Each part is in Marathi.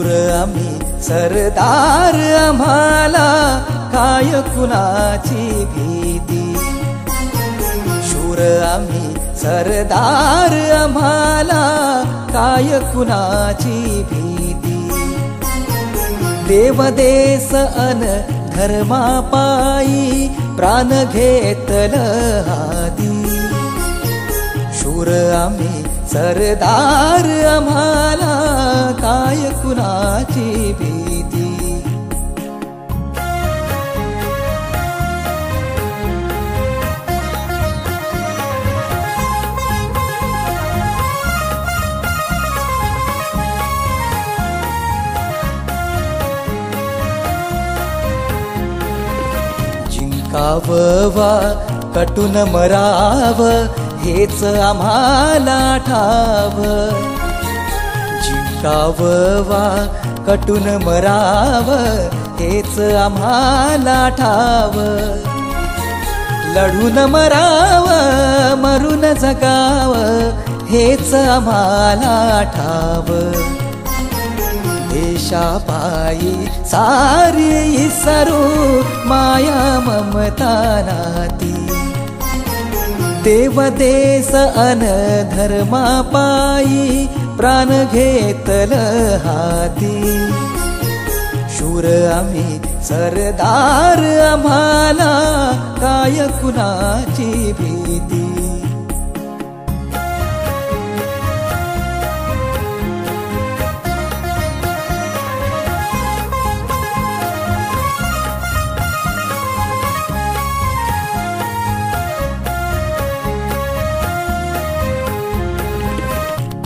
शूर आम्ही सरदार, आम्हाला काय कुणाची भीती. शूर आम्ही सरदार, आम्हाला काय कुणाची भीती. देवदेश अन धर्मापायी प्राण घेतल हाती. शूर आम्ही सरदार, आम्हाला काय कुणाची भीती. जिंकावं वा कटून मरावं हेच आम्हाला ठावं. जिंकावं वा कटून मरावं हेच आम्हाला ठावं. लढून मरावं मरून जगावं हेच आम्हाला ठावं. देशापायी सारी इसरू माया ममता नाती. देवदेश अन धर्मापायी प्राण घेतल हाती. शूर आम्ही सरदार, आम्हाला काय कुणाची भीती.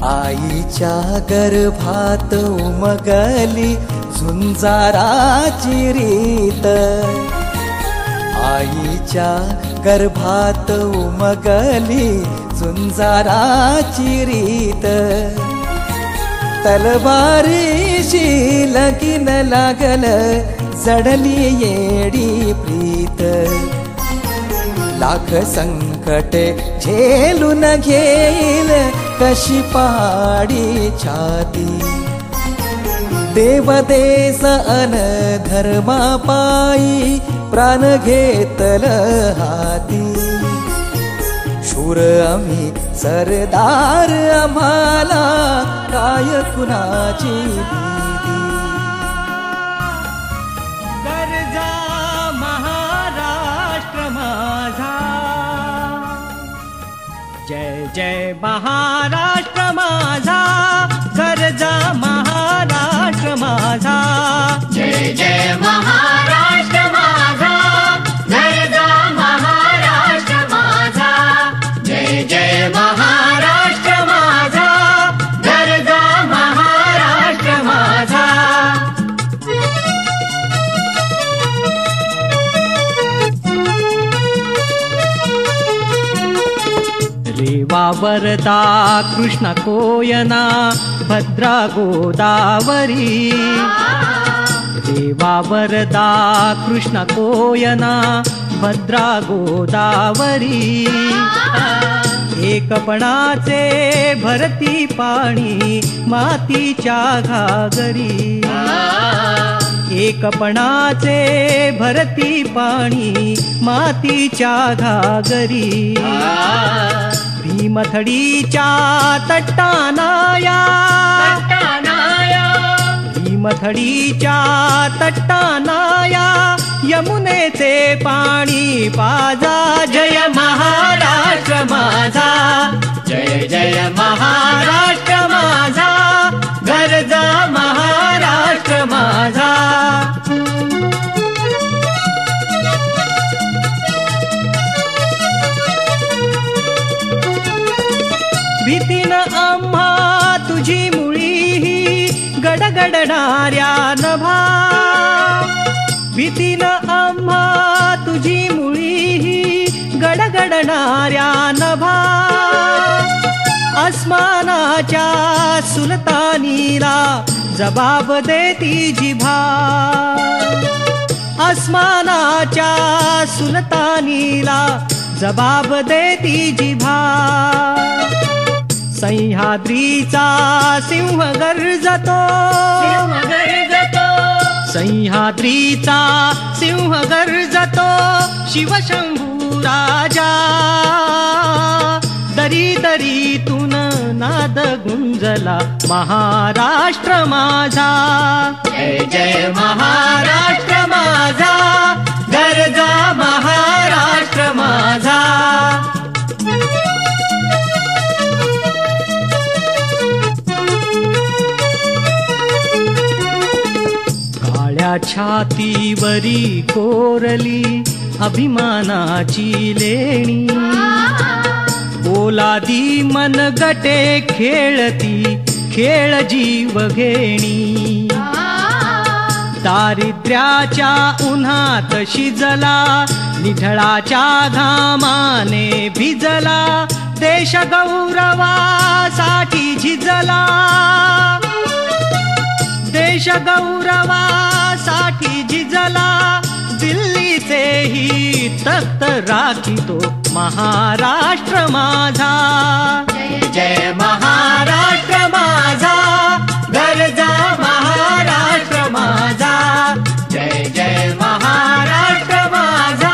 आईच्या गर्भात उमगली झुंजाराची रीत. आईच्या गर्भात उमगली झुंजाराची रीत. तलवारीशी लगीन लागल जडली येडी प्रीत. लाख संकट झेलून घेईल कशी पहाडी छाती. देवदेश अन धर्मापायी प्राण घेतल हाती. शूर आम्ही सरदार, आम्हाला काय कुणाची भीती. गर्जा महाराष्ट्र माझा, जय जय महाराष्ट्र माझा. गर्जा महाराष्ट्र माझा, जय जय महाराष्ट्र माझा. गर्जा महाराष्ट्र माझा, जय जय महाराष्ट्र माझा. गर्जा महाराष्ट्र माझा. रेवा वरदा कृष्ण कोयना भद्रा गोदावरी. रेवा वरदा कृष्ण कोयना भद्रा गोदावरी. एकपणाचे भरती पाणी मातीच्या घागरी. एकपणाचे भरती पाणी मातीच्या घागरी. भीमथडीच्या तट्टानाया, भीमथडीच्या तट्टानाया. यमुनेचे पाणी पाजा. जय महाराष्ट्र माझा, जय जय महाराष्ट्र माझा. गर्जा महाराष्ट्र माझा. भीतीन आम्हा तुझी मुळी गडगडणाऱ्या नभा. भीतीन आम्हा तुझी मुळी गडगडणाऱ्या नभा. आसमानाच्या सुलतानीला जबाब देती जिभा. आसमानाच्या सुलतानीला जबाब देती जिभा. सह्याद्रीचा सिंह गर्जतो, सह्याद्रीचा सिंह गर्जतो, शिवशंभू राजा. दरी दरीतून नाद गुंजला महाराष्ट्र माझा. जय जय महाराष्ट्र माझा, गर्जा महाराष्ट्र माझा. काळ्या छातीवरी कोरली अभिमानाची लेणी, पोलादी मनगटे खेळती खेळ जीव घेणी. दारिद्र्याच्या उन्हात शिजला, निढळाच्या घामाने भिजला, देश गौरवासाठी झिजला, देश गौरवासाठी झिजला. दिल्लीचेही तख्त राखितो महाराष्ट्र माझा. जय जय महाराष्ट्र माझा, गर्जा महाराष्ट्र माझा. जय जय महाराष्ट्र माझा.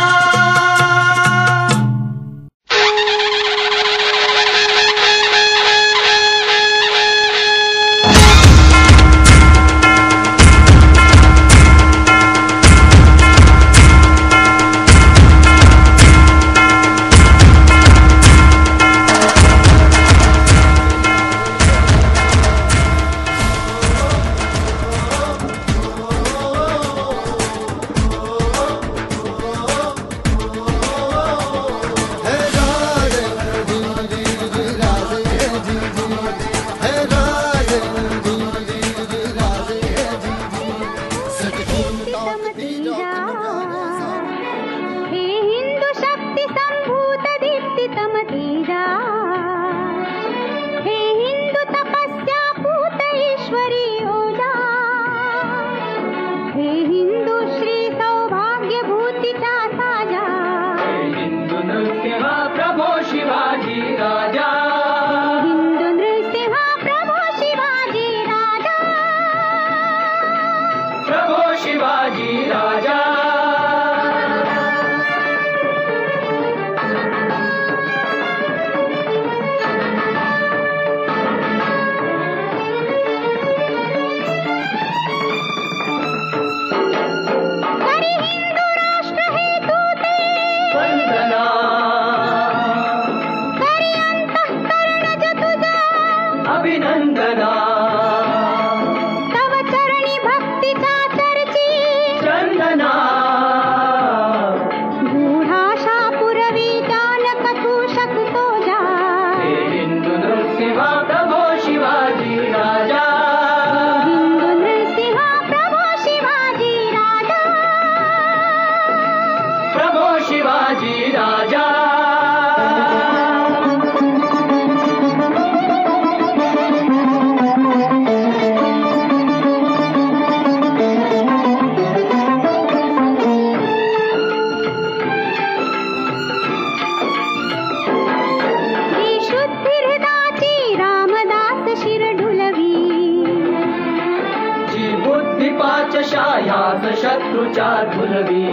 शत्रूच्या धुलवी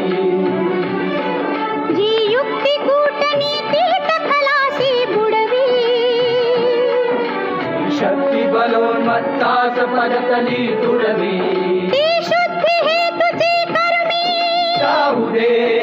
जी युक्ती कूटनीतीत खलासी बुडवी शक्ती बलोन्मत्तास पदतली तुडवी ती शुद्धी हेतुची कर्मी जाऊ दे